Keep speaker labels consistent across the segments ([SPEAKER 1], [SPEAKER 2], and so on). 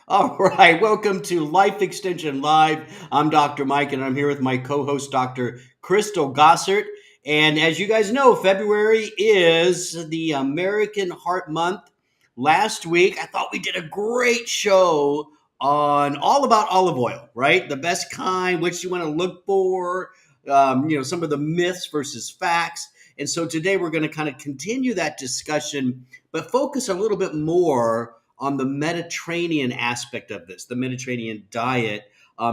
[SPEAKER 1] All right, welcome to Life Extension Live. I'm Dr. Mike, and I'm here with my co host, Dr. Crystal Gossert. And as you guys know, February is the American Heart Month. Last week, I thought we did a great show on all about olive oil, right? The best kind, what you want to look for, some of the myths versus facts. And so today we're going to kind of continue that discussion, but focus a little bit more on the Mediterranean aspect of this, the Mediterranean diet.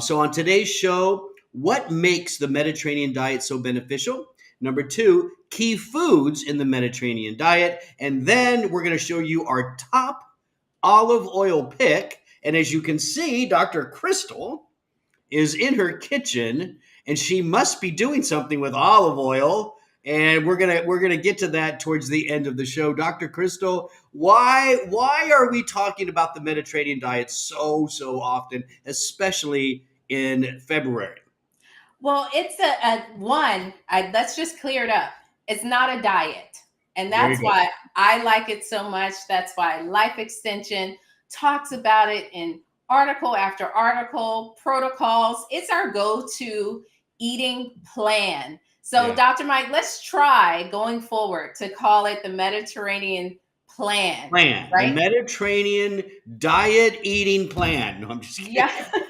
[SPEAKER 1] So, on today's show, what makes the Mediterranean diet so beneficial? Number two, key foods in the Mediterranean diet. And then we're going to show you our top olive oil pick. And as you can see, Dr. Crystal is in her kitchen and she must be doing something with olive oil, and we're gonna get to that towards the end of the show. Dr. Crystal, why are we talking about the Mediterranean diet so often, especially in February?
[SPEAKER 2] Well, it's let's just clear it up. It's not a diet. And
[SPEAKER 1] Very
[SPEAKER 2] that's
[SPEAKER 1] good.
[SPEAKER 2] why I like it so much. That's why Life Extension talks about it in article after article, protocols. It's our go to eating plan. So,
[SPEAKER 1] Yeah.
[SPEAKER 2] Dr. Mike, let's try going forward to call it the Mediterranean plan,
[SPEAKER 1] Plan, the
[SPEAKER 2] right?
[SPEAKER 1] Mediterranean diet eating plan. No, I'm just
[SPEAKER 2] Yeah.
[SPEAKER 1] kidding.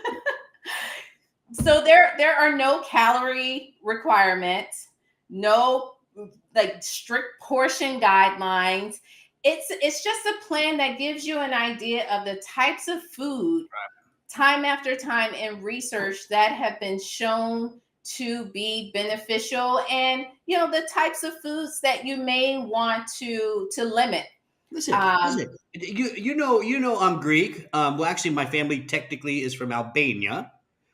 [SPEAKER 2] So there are no calorie requirements, no like strict portion guidelines. It's just a plan that gives you an idea of the types of food time after time in research that have been shown to be beneficial, and the types of foods that you may want to limit.
[SPEAKER 1] Listen. You know I'm Greek. Well, actually, my family technically is from Albania,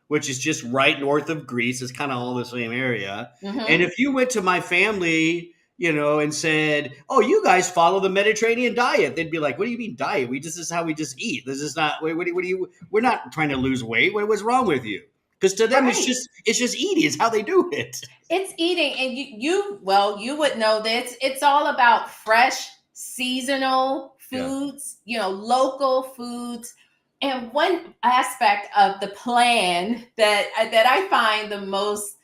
[SPEAKER 1] which is just right north of Greece. It's kind of all the same area. And
[SPEAKER 2] Mhm.
[SPEAKER 1] if you went to my family, and said, "Oh, you guys follow the Mediterranean diet," they'd be like, "What do you mean diet? This is how we just eat. This is not. What do you? We're not trying to lose weight. What's wrong with you?" Because to them, it's
[SPEAKER 2] Right.
[SPEAKER 1] just eating. It's how they do it.
[SPEAKER 2] It's eating, and you would know this. It's all about fresh, seasonal
[SPEAKER 1] Yeah.
[SPEAKER 2] foods, local foods. And one aspect of the plan that I find the most,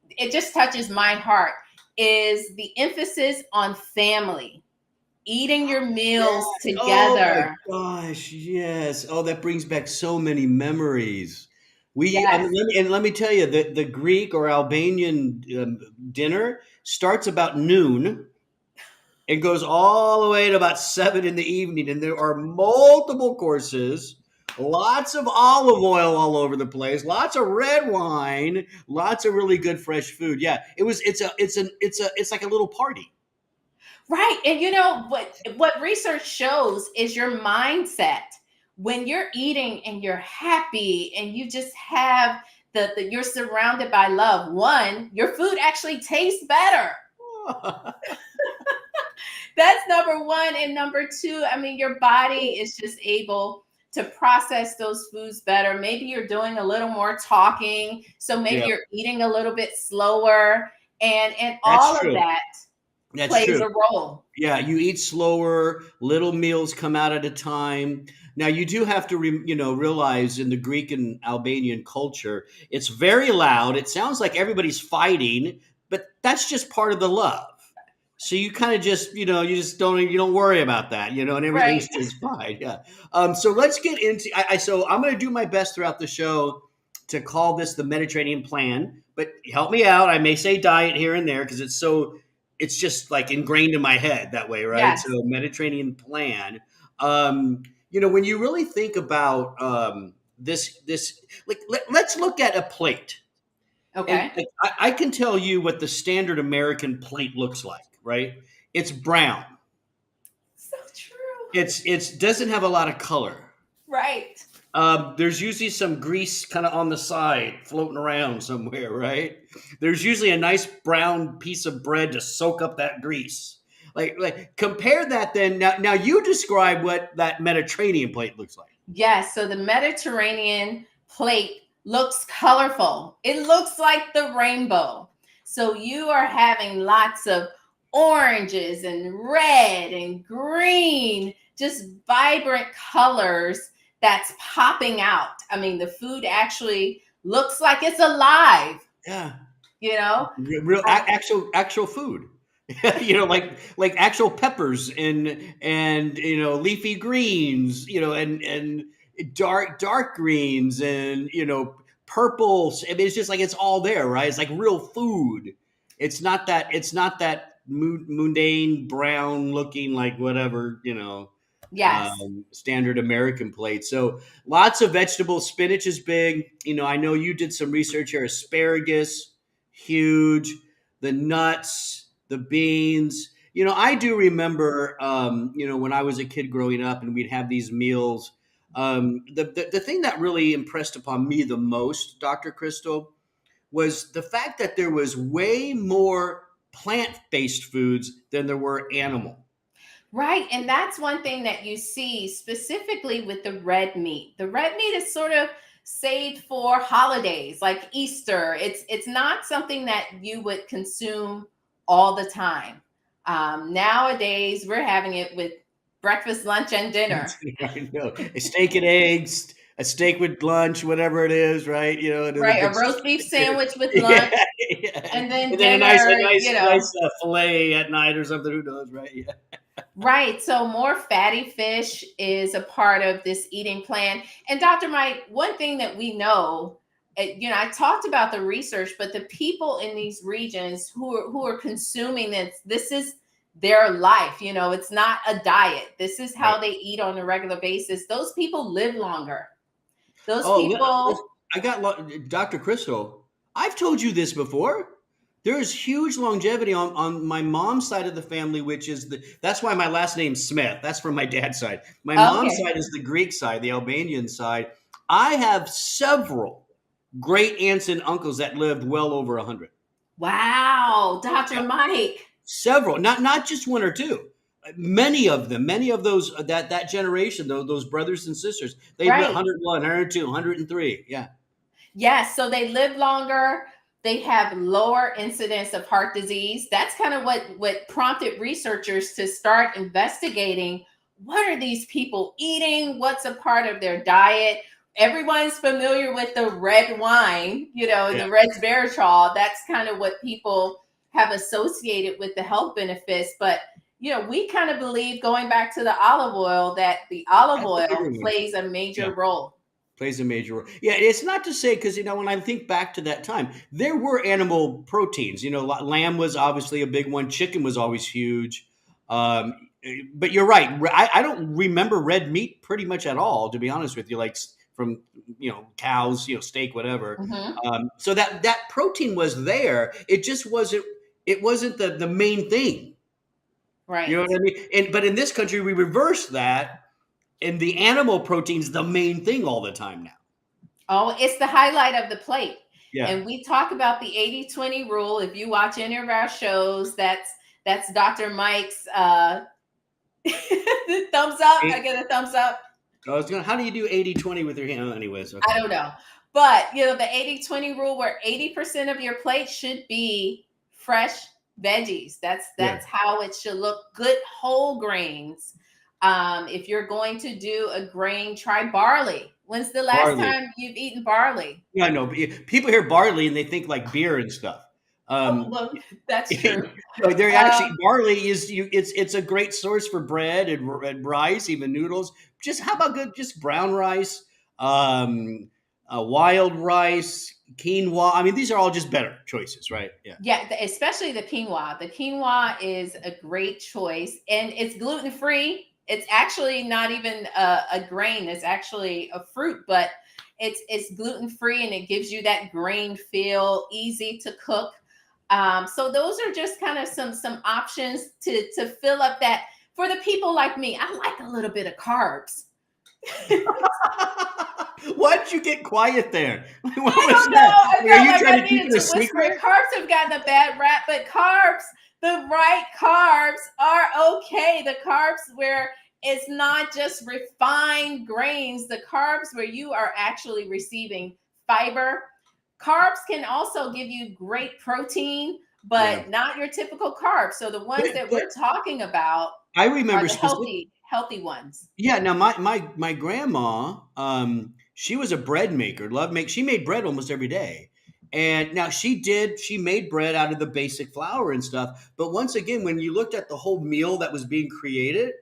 [SPEAKER 2] it just touches my heart, is the emphasis on family, eating your
[SPEAKER 1] Yes.
[SPEAKER 2] meals
[SPEAKER 1] Oh my
[SPEAKER 2] together.
[SPEAKER 1] gosh. Yes. Oh, that brings back so many memories.
[SPEAKER 2] Yes.
[SPEAKER 1] Let me tell you, the Greek or Albanian dinner starts about noon. It goes all the way to about 7 in the evening, and there are multiple courses, lots of olive oil all over the place, lots of red wine, lots of really good fresh food. Yeah, it's like a little party.
[SPEAKER 2] Right. And what research shows is your mindset. When you're eating and you're happy and you just have you're surrounded by love. One, your food actually tastes better. That's number one. And number two, I mean, your body is just able to process those foods better. Maybe you're doing a little more talking, so maybe
[SPEAKER 1] Yeah,
[SPEAKER 2] you're eating a little bit slower, and
[SPEAKER 1] that's
[SPEAKER 2] all of
[SPEAKER 1] true.
[SPEAKER 2] that
[SPEAKER 1] That's
[SPEAKER 2] plays
[SPEAKER 1] true.
[SPEAKER 2] a role.
[SPEAKER 1] Yeah, you eat slower, little meals come out at a time. Now you do have to realize in the Greek and Albanian culture, it's very loud. It sounds like everybody's fighting, but that's just part of the love. So you kind of just, you don't worry about that, and everything's
[SPEAKER 2] Right.
[SPEAKER 1] just fine. Yeah. So let's get into so I'm going to do my best throughout the show to call this the Mediterranean plan, but help me out. I may say diet here and there because it's just like ingrained in my head that way, right?
[SPEAKER 2] Yes.
[SPEAKER 1] So Mediterranean plan. When you really think about this, like let's look at a plate, and
[SPEAKER 2] Okay.
[SPEAKER 1] like, I can tell you what the standard American plate looks like, right? It's brown.
[SPEAKER 2] So true.
[SPEAKER 1] It's doesn't have a lot of color.
[SPEAKER 2] Right.
[SPEAKER 1] There's usually some grease kind of on the side floating around somewhere, right? There's usually a nice brown piece of bread to soak up that grease. Like compare that then. Now you describe what that Mediterranean plate looks like.
[SPEAKER 2] Yes. So the Mediterranean plate looks colorful. It looks like the rainbow. So you are having lots of oranges and red and green, just vibrant colors that's popping out. I mean, the food actually looks like it's alive,
[SPEAKER 1] Yeah.
[SPEAKER 2] you know?
[SPEAKER 1] Real actual food. Like actual peppers and leafy greens, and dark greens and purples. I mean, it's just like it's all there, right? It's like real food. It's not that mundane brown looking like whatever,
[SPEAKER 2] Yes.
[SPEAKER 1] standard American plate. So lots of vegetables. Spinach is big. I know you did some research here. Asparagus, huge. The nuts, the beans. I do remember, when I was a kid growing up and we'd have these meals. The thing that really impressed upon me the most, Dr. Crystal, was the fact that there was way more plant-based foods than there were animal.
[SPEAKER 2] Right. And that's one thing that you see specifically with the red meat. The red meat is sort of saved for holidays like Easter. It's not something that you would consume all the time. Nowadays, we're having it with breakfast, lunch, and dinner.
[SPEAKER 1] I know. A steak and eggs, a steak with lunch, whatever it is, right? And then a
[SPEAKER 2] Right. A
[SPEAKER 1] big
[SPEAKER 2] roast beef
[SPEAKER 1] dinner.
[SPEAKER 2] sandwich with
[SPEAKER 1] Yeah,
[SPEAKER 2] lunch
[SPEAKER 1] yeah.
[SPEAKER 2] and then
[SPEAKER 1] And then a nice, a
[SPEAKER 2] dinner,
[SPEAKER 1] nice, nice fillet at night or something. Who knows, right? Yeah.
[SPEAKER 2] Right. So more fatty fish is a part of this eating plan. And Dr. Mike, one thing that we know, I talked about the research, but the people in these regions who are consuming this is their life. It's not a diet. This is
[SPEAKER 1] Right.
[SPEAKER 2] how they eat on a regular basis. Those people live longer. Those
[SPEAKER 1] Oh,
[SPEAKER 2] people,
[SPEAKER 1] I got Dr. Crystal. I've told you this before. There is huge longevity on my mom's side of the family, which is that's why my last name's Smith. That's from my dad's side. My mom's
[SPEAKER 2] okay.
[SPEAKER 1] side is the Greek side, the Albanian side. I have several great aunts and uncles that lived well over 100.
[SPEAKER 2] Wow, Dr.
[SPEAKER 1] Yep.
[SPEAKER 2] Mike.
[SPEAKER 1] Several, not just one or two. Many of them, many of those that generation, those brothers and sisters, they lived
[SPEAKER 2] Right.
[SPEAKER 1] 101, 102, 103. Yeah.
[SPEAKER 2] Yes, so they live longer. They have lower incidence of heart disease. That's kind of what prompted researchers to start investigating what are these people eating? What's a part of their diet? Everyone's familiar with the red wine,
[SPEAKER 1] Yeah.
[SPEAKER 2] the resveratrol. That's kind of what people have associated with the health benefits. But we kind of believe, going back to the olive oil, that the olive
[SPEAKER 1] That's a bigger
[SPEAKER 2] oil
[SPEAKER 1] one.
[SPEAKER 2] plays a
[SPEAKER 1] Yeah.
[SPEAKER 2] major role.
[SPEAKER 1] Plays a major role. Yeah, it's not to say, because when I think back to that time, there were animal proteins. Lamb was obviously a big one. Chicken was always huge. Um, but you're right. I don't remember red meat pretty much at all, to be honest with you. Like from cows, steak, whatever.
[SPEAKER 2] Mhm.
[SPEAKER 1] So that protein was there. It just wasn't. It wasn't the main thing. You know
[SPEAKER 2] Right.
[SPEAKER 1] what I mean? But in this country, we reverse that, and the animal protein's the main thing all the time now.
[SPEAKER 2] Oh, it's the highlight of the plate.
[SPEAKER 1] Yeah.
[SPEAKER 2] And we talk about the 80-20 rule. If you watch any of our shows, that's Dr. Mike's thumbs up. I get a thumbs up.
[SPEAKER 1] How do you do 80-20 with your hand? Anyways,
[SPEAKER 2] I
[SPEAKER 1] okay.
[SPEAKER 2] don't know. But the 80-20 rule, where 80% of your plate should be fresh veggies. That's
[SPEAKER 1] Yeah.
[SPEAKER 2] that's how it should look. Good whole grains. If you're going to do a grain, try barley. When's the last
[SPEAKER 1] Barley.
[SPEAKER 2] time you've eaten barley?
[SPEAKER 1] Yeah, I know. People hear barley and they think like beer and stuff.
[SPEAKER 2] Oh,
[SPEAKER 1] Um,
[SPEAKER 2] well, that's true.
[SPEAKER 1] they're actually
[SPEAKER 2] Um,
[SPEAKER 1] barley is it's a great source for bread and rice, even noodles. Just how about good just brown rice, wild rice, quinoa. I mean, these are all just better choices, right? Yeah.
[SPEAKER 2] Yeah, especially the quinoa. The quinoa is a great choice, and it's gluten free. It's actually not even a grain. It's actually a fruit, but it's gluten free, and it gives you that grain feel. Easy to cook. So those are just kind of some options to fill up that for the people like me. I like a little bit of carbs.
[SPEAKER 1] Why did you get quiet there? What
[SPEAKER 2] I
[SPEAKER 1] was
[SPEAKER 2] don't know.
[SPEAKER 1] that?
[SPEAKER 2] I
[SPEAKER 1] Are
[SPEAKER 2] felt
[SPEAKER 1] you
[SPEAKER 2] like
[SPEAKER 1] trying
[SPEAKER 2] I
[SPEAKER 1] to keep
[SPEAKER 2] needed
[SPEAKER 1] it a
[SPEAKER 2] to whisper.
[SPEAKER 1] secret?
[SPEAKER 2] Carbs have gotten a bad rap, but carbs, the right carbs are okay. The carbs where it's not just refined grains, the carbs where you are actually receiving fiber. Carbs can also give you great protein,
[SPEAKER 1] Yeah.
[SPEAKER 2] but not your typical carbs. So the ones
[SPEAKER 1] But,
[SPEAKER 2] that
[SPEAKER 1] but
[SPEAKER 2] we're talking about
[SPEAKER 1] I
[SPEAKER 2] are
[SPEAKER 1] remember
[SPEAKER 2] the
[SPEAKER 1] specific.
[SPEAKER 2] healthy ones.
[SPEAKER 1] Yeah. Now my grandma, she was a bread maker. She made bread almost every day. And now she made bread out of the basic flour and stuff. But once again, when you looked at the whole meal that was being created,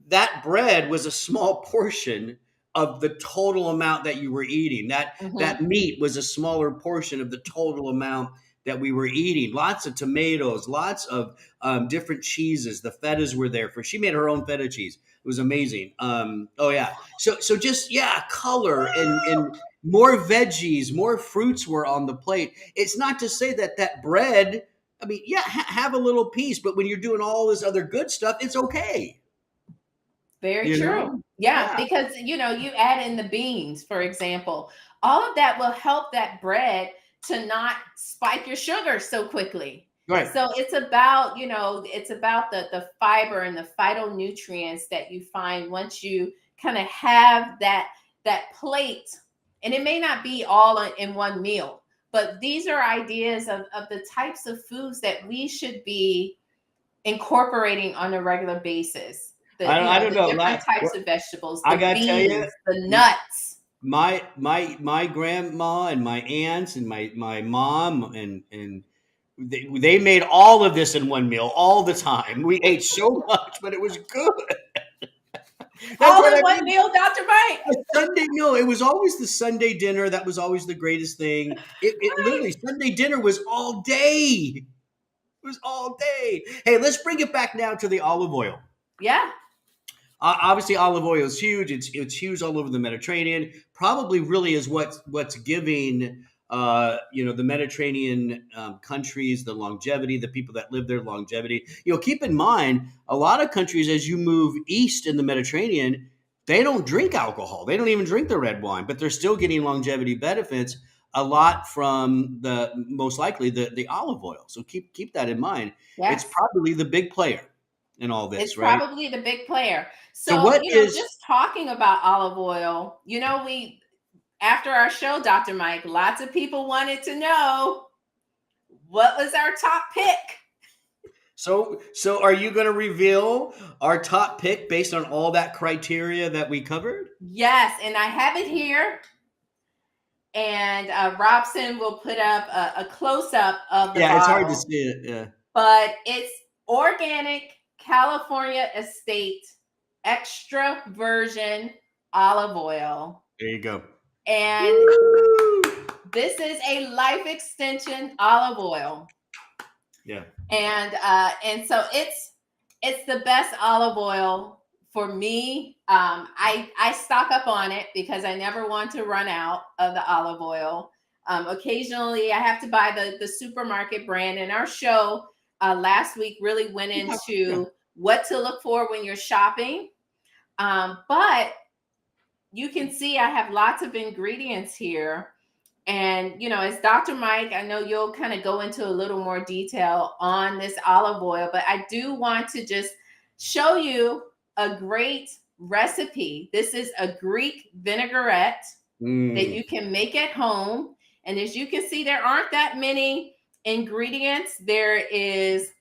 [SPEAKER 1] that bread was a small portion of the total amount that you were eating. That
[SPEAKER 2] Hmm.
[SPEAKER 1] meat was a smaller portion of the total amount that we were eating. Lots of tomatoes, lots of different cheeses. The fetas were there for. She made her own feta cheese. It was amazing. Oh yeah. So just yeah, color and more veggies, more fruits were on the plate. It's not to say that that bread. I mean, yeah, have a little piece, but when you're doing all this other good stuff, it's okay.
[SPEAKER 2] Very
[SPEAKER 1] You
[SPEAKER 2] true.
[SPEAKER 1] know?
[SPEAKER 2] Yeah,
[SPEAKER 1] Yeah,
[SPEAKER 2] because you add in the beans, for example. All of that will help that bread to not spike your sugar so quickly.
[SPEAKER 1] right.
[SPEAKER 2] So it's about the fiber and the phytonutrients that you find once you kind of have that plate. And it may not be all in one meal, but these are ideas of the types of foods that we should be incorporating on a regular basis. The
[SPEAKER 1] I don't
[SPEAKER 2] the
[SPEAKER 1] know.
[SPEAKER 2] different types of vegetables,
[SPEAKER 1] I
[SPEAKER 2] the
[SPEAKER 1] gotta tell you,
[SPEAKER 2] beans, the nuts.
[SPEAKER 1] my grandma and my aunts and my mom and they made all of this in one meal all the time. We ate so much, but it was good. That's
[SPEAKER 2] All
[SPEAKER 1] what
[SPEAKER 2] in
[SPEAKER 1] I
[SPEAKER 2] one
[SPEAKER 1] mean.
[SPEAKER 2] meal, Dr. Mike.
[SPEAKER 1] A Sunday, no, it was always the Sunday dinner. That was always the greatest thing. It literally Sunday dinner was all day. It was all day. Hey, let's bring it back now to the olive oil.
[SPEAKER 2] Yeah.
[SPEAKER 1] Obviously, olive oil is huge. It's huge all over the Mediterranean. Probably, really, is what's giving the Mediterranean countries the longevity, the people that live there longevity. Keep in mind a lot of countries as you move east in the Mediterranean, they don't drink alcohol. They don't even drink the red wine, but they're still getting longevity benefits a lot from the most likely the olive oil. So keep that in mind. It's
[SPEAKER 2] Yes.
[SPEAKER 1] probably the big player in all
[SPEAKER 2] It's
[SPEAKER 1] this, right?
[SPEAKER 2] probably the big player.
[SPEAKER 1] So
[SPEAKER 2] So,
[SPEAKER 1] what is
[SPEAKER 2] just talking about olive oil, we after our show, Dr. Mike, lots of people wanted to know what was our top pick.
[SPEAKER 1] so are you going to reveal our top pick based on all that criteria that we covered?
[SPEAKER 2] Yes, and I have it here. And Robson will put up a close up of the
[SPEAKER 1] Yeah, it's hard to
[SPEAKER 2] bottle,
[SPEAKER 1] see it. Yeah.
[SPEAKER 2] but it's organic California Estate extra virgin olive oil.
[SPEAKER 1] There you go.
[SPEAKER 2] And
[SPEAKER 1] Woo!
[SPEAKER 2] this is a life extension olive oil.
[SPEAKER 1] Yeah.
[SPEAKER 2] And so it's the best olive oil for me. I stock up on it because I never want to run out of the olive oil. Occasionally, I have to buy the supermarket brand. And our show last week really went
[SPEAKER 1] Yeah.
[SPEAKER 2] into what to look for when you're shopping. But you can see I have lots of ingredients here. And, as Dr. Mike, I know you'll kind of go into a little more detail on this olive oil, but I do want to just show you a great recipe. This is a Greek vinaigrette that
[SPEAKER 1] Mm.
[SPEAKER 2] you can make at home. And as you can see, there aren't that many ingredients. There is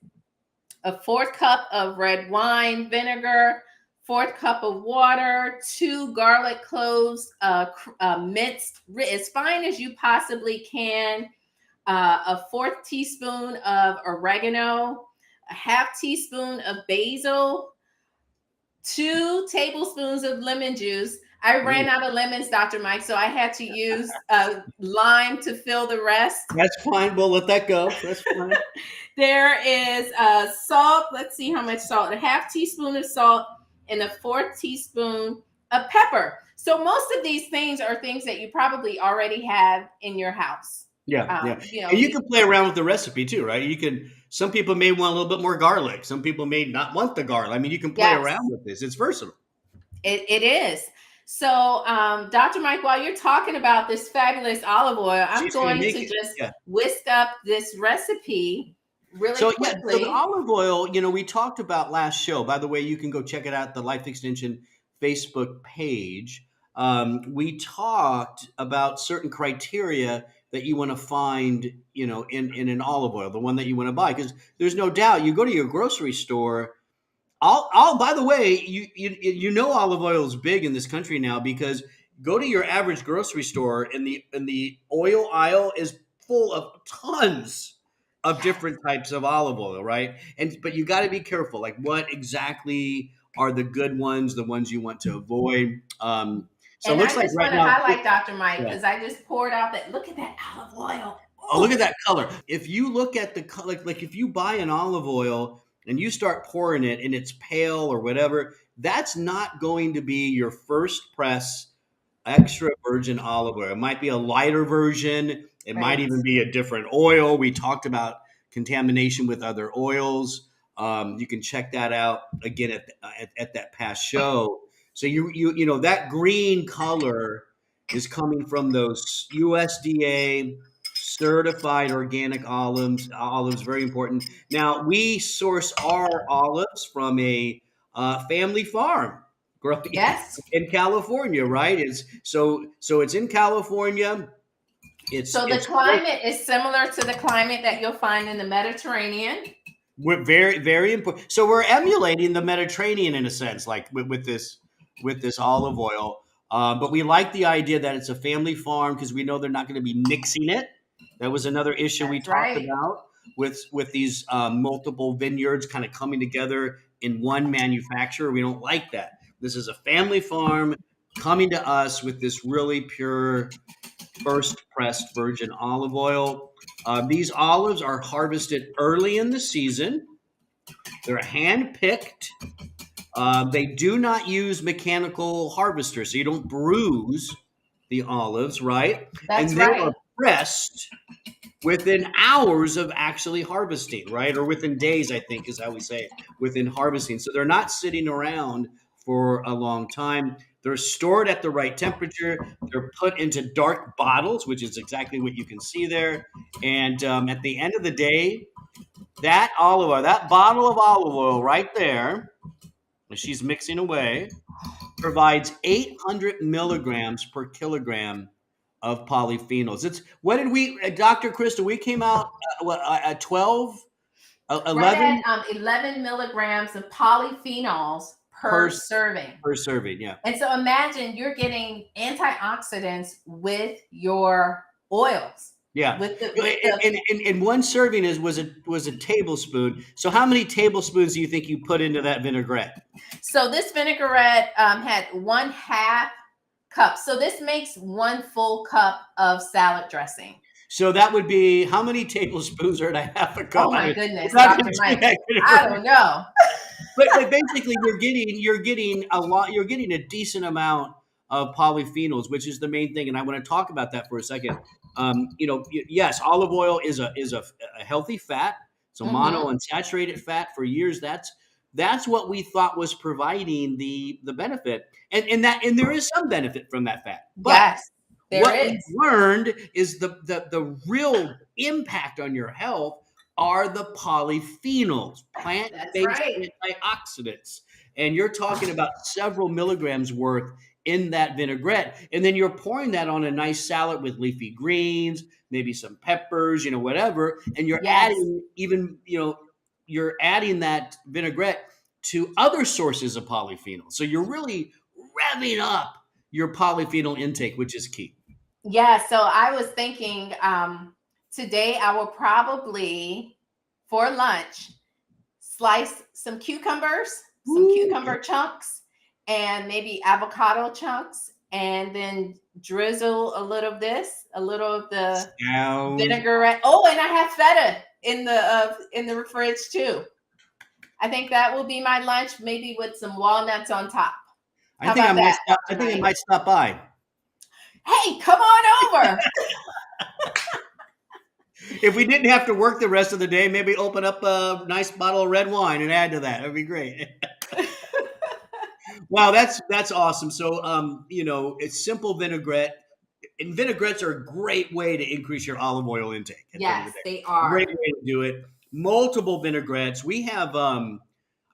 [SPEAKER 2] a fourth cup of red wine vinegar, fourth cup of water, 2 garlic cloves, minced as fine as you possibly can, a fourth teaspoon of oregano, a half teaspoon of basil, 2 tablespoons of lemon juice. I ran
[SPEAKER 1] Mm.
[SPEAKER 2] out of lemons, Dr. Mike, so I had to use lime to fill the rest.
[SPEAKER 1] That's fine. We'll let that go. That's fine.
[SPEAKER 2] There is salt. Let's see how much salt. A half teaspoon of salt and a fourth teaspoon of pepper. So most of these things are things that you probably already have in your house.
[SPEAKER 1] Yeah, yeah. And you can play around with the recipe too, right? Some people may want a little bit more garlic. Some people may not want the garlic. I mean, you can play
[SPEAKER 2] Yes,
[SPEAKER 1] around with this. It's versatile.
[SPEAKER 2] it is. So, Dr. Mike, while you're talking about this fabulous olive oil, I'm
[SPEAKER 1] She's gonna
[SPEAKER 2] going
[SPEAKER 1] make
[SPEAKER 2] to
[SPEAKER 1] it.
[SPEAKER 2] just
[SPEAKER 1] Yeah.
[SPEAKER 2] whisk up this recipe really
[SPEAKER 1] So yeah, so the
[SPEAKER 2] quickly.
[SPEAKER 1] olive oil, we talked about last show. By the way, you can go check it out, the Life Extension Facebook page. We talked about certain criteria that you want to find, in an olive oil, the one that you want to buy, because there's no doubt you go to your grocery store. I'll by the way, you know olive oil is big in this country now because go to your average grocery store and the oil aisle is full of tons of
[SPEAKER 2] Yes.
[SPEAKER 1] different types of olive oil, right? And but you got to be careful, like what exactly are the good ones, the ones you want to avoid. So it
[SPEAKER 2] And
[SPEAKER 1] looks
[SPEAKER 2] I
[SPEAKER 1] like
[SPEAKER 2] just
[SPEAKER 1] right
[SPEAKER 2] want to
[SPEAKER 1] now,
[SPEAKER 2] highlight Dr. Mike
[SPEAKER 1] yeah.
[SPEAKER 2] because I just poured out that. Look at that olive oil.
[SPEAKER 1] Oh, look
[SPEAKER 2] Oh,
[SPEAKER 1] at that color. If you look at the like if you buy an olive oil and you start pouring it and it's pale or whatever, that's not going to be your first press extra virgin olive oil. It might be a lighter version. It might
[SPEAKER 2] right.
[SPEAKER 1] even be a different oil. We talked about contamination with other oils. You can check that out again at that past show. So you know that green color is coming from those USDA certified organic olives. Olives very important. Now we source our olives from a family farm
[SPEAKER 2] Yes.
[SPEAKER 1] in California, right? So it's in California.
[SPEAKER 2] So the
[SPEAKER 1] It's
[SPEAKER 2] climate is similar to the climate that you'll find in the Mediterranean.
[SPEAKER 1] we're very important. So we're emulating the Mediterranean in a sense, like with this olive oil. But we like the idea that it's a family farm because we know they're not going to be mixing it. That was another issue we
[SPEAKER 2] That's
[SPEAKER 1] talked
[SPEAKER 2] right.
[SPEAKER 1] about with these multiple vineyards kind of coming together in one manufacturer. We don't like that. This is a family farm coming to us with this really pure first pressed virgin olive oil. These olives are harvested early in the season. They're hand picked. They do not use mechanical harvesters, so you don't bruise the olives, right?
[SPEAKER 2] That's
[SPEAKER 1] And they are
[SPEAKER 2] right.
[SPEAKER 1] pressed within hours of actually harvesting, right? Or within days, I think is how we say it, within harvesting. So they're not sitting around for a long time. They're stored at the right temperature. They're put into dark bottles, which is exactly what you can see there. And at the end of the day, that olive oil, that bottle of olive oil right there, as she's mixing away, provides 800 milligrams per kilogram of polyphenols. It's what did we, Dr. Crystal? We came out at 12,
[SPEAKER 2] Right at
[SPEAKER 1] 11
[SPEAKER 2] 11 milligrams of polyphenols per
[SPEAKER 1] per
[SPEAKER 2] serving.
[SPEAKER 1] per serving. Yeah,
[SPEAKER 2] And so imagine you're getting antioxidants with your oils.
[SPEAKER 1] yeah.
[SPEAKER 2] With the
[SPEAKER 1] And one serving was a tablespoon. So how many tablespoons do you think you put into that vinaigrette?
[SPEAKER 2] So this vinaigrette had 1/2 cup. So this makes 1 full cup of salad dressing.
[SPEAKER 1] So that would be how many tablespoons are in a half a cup?
[SPEAKER 2] Oh
[SPEAKER 1] I
[SPEAKER 2] my
[SPEAKER 1] mean,
[SPEAKER 2] goodness,
[SPEAKER 1] we're not
[SPEAKER 2] Dr.
[SPEAKER 1] going to do
[SPEAKER 2] Mike.
[SPEAKER 1] that.
[SPEAKER 2] I don't know.
[SPEAKER 1] But basically you're getting a lot, you're getting a decent amount of polyphenols, which is the main thing. And I want to talk about that for a second. You know, yes, olive oil is a healthy fat. It's a
[SPEAKER 2] Hmm.
[SPEAKER 1] monounsaturated fat. For years that's what we thought was providing the benefit. And there is some benefit from that fat. But
[SPEAKER 2] Yes, there
[SPEAKER 1] what we've
[SPEAKER 2] is.
[SPEAKER 1] learned is the real impact on your health are the polyphenols,
[SPEAKER 2] That's
[SPEAKER 1] plant-based
[SPEAKER 2] right.
[SPEAKER 1] antioxidants. And you're talking about several milligrams worth in that vinaigrette. And then you're pouring that on a nice salad with leafy greens, maybe some peppers, you know, whatever. And you're
[SPEAKER 2] Yes.
[SPEAKER 1] adding even, you know, you're adding that vinaigrette to other sources of polyphenols. So you're really revving up your polyphenol intake, which is key.
[SPEAKER 2] Yeah, so I was thinking today I will probably for lunch slice some cucumbers, some
[SPEAKER 1] Woo.
[SPEAKER 2] cucumber chunks, and maybe avocado chunks, and then drizzle a little of the
[SPEAKER 1] Sounds.
[SPEAKER 2] vinaigrette. Oh, and I have feta in the fridge too. I think that will be my lunch, maybe with some walnuts on top.
[SPEAKER 1] I
[SPEAKER 2] How
[SPEAKER 1] think I
[SPEAKER 2] about
[SPEAKER 1] might
[SPEAKER 2] that,
[SPEAKER 1] stop. I
[SPEAKER 2] Dr.
[SPEAKER 1] think I
[SPEAKER 2] Mike?
[SPEAKER 1] might stop by.
[SPEAKER 2] Hey, come on over.
[SPEAKER 1] If we didn't have to work the rest of the day, maybe open up a nice bottle of red wine and add to that. That'd be great. Wow, that's awesome. So, you know, it's simple vinaigrette, and vinaigrettes are a great way to increase your olive oil intake. At the end of the
[SPEAKER 2] Yes,
[SPEAKER 1] day,
[SPEAKER 2] they are.
[SPEAKER 1] great way to do it. Multiple vinaigrettes. We have, I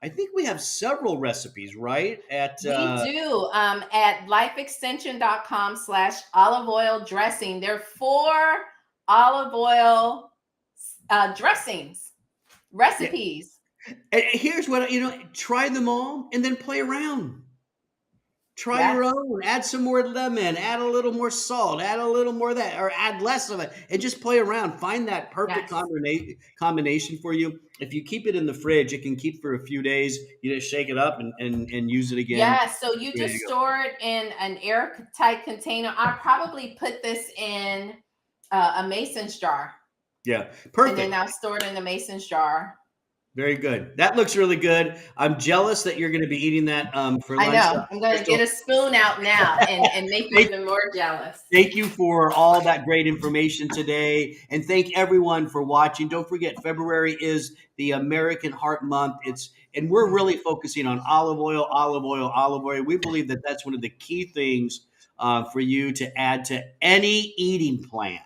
[SPEAKER 1] think we have several recipes, right? At
[SPEAKER 2] We do at lifeextension.com/olive oil dressing. There are 4 olive oil dressings
[SPEAKER 1] yeah,
[SPEAKER 2] recipes.
[SPEAKER 1] And here's what, try them all and then play around. Try your
[SPEAKER 2] Yes.
[SPEAKER 1] own. Add some more lemon, add a little more salt, add a little more of that, or add less of it, and just play around. Find that perfect
[SPEAKER 2] Yes.
[SPEAKER 1] combination for you. If you keep it in the fridge, it can keep for a few days. You just shake it up and use it again.
[SPEAKER 2] Yes. So you
[SPEAKER 1] There
[SPEAKER 2] just
[SPEAKER 1] you go.
[SPEAKER 2] store it in an airtight container. I probably put this in a Mason's jar,
[SPEAKER 1] Yeah,
[SPEAKER 2] and then
[SPEAKER 1] perfect.
[SPEAKER 2] I'll store it in the Mason's jar.
[SPEAKER 1] Very good. That looks really good. I'm jealous that you're going to be eating that for
[SPEAKER 2] I
[SPEAKER 1] lunch,
[SPEAKER 2] know.
[SPEAKER 1] Dr.
[SPEAKER 2] I'm going to
[SPEAKER 1] Crystal.
[SPEAKER 2] get a spoon out now and make you
[SPEAKER 1] Thank
[SPEAKER 2] even more jealous.
[SPEAKER 1] Thank you for all that great information today. And thank everyone for watching. Don't forget, February is the American Heart Month. And we're really focusing on olive oil, olive oil, olive oil. We believe that that's one of the key things for you to add to any eating plan.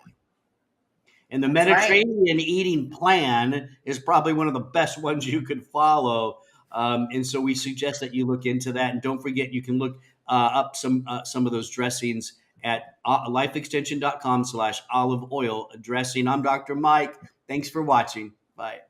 [SPEAKER 1] And the
[SPEAKER 2] That's right.
[SPEAKER 1] Mediterranean eating plan is probably one of the best ones you could follow. And so we suggest that you look into that. And don't forget, you can look up some of those dressings at lifeextension.com/olive oil dressing. I'm Dr. Mike. Thanks for watching. Bye.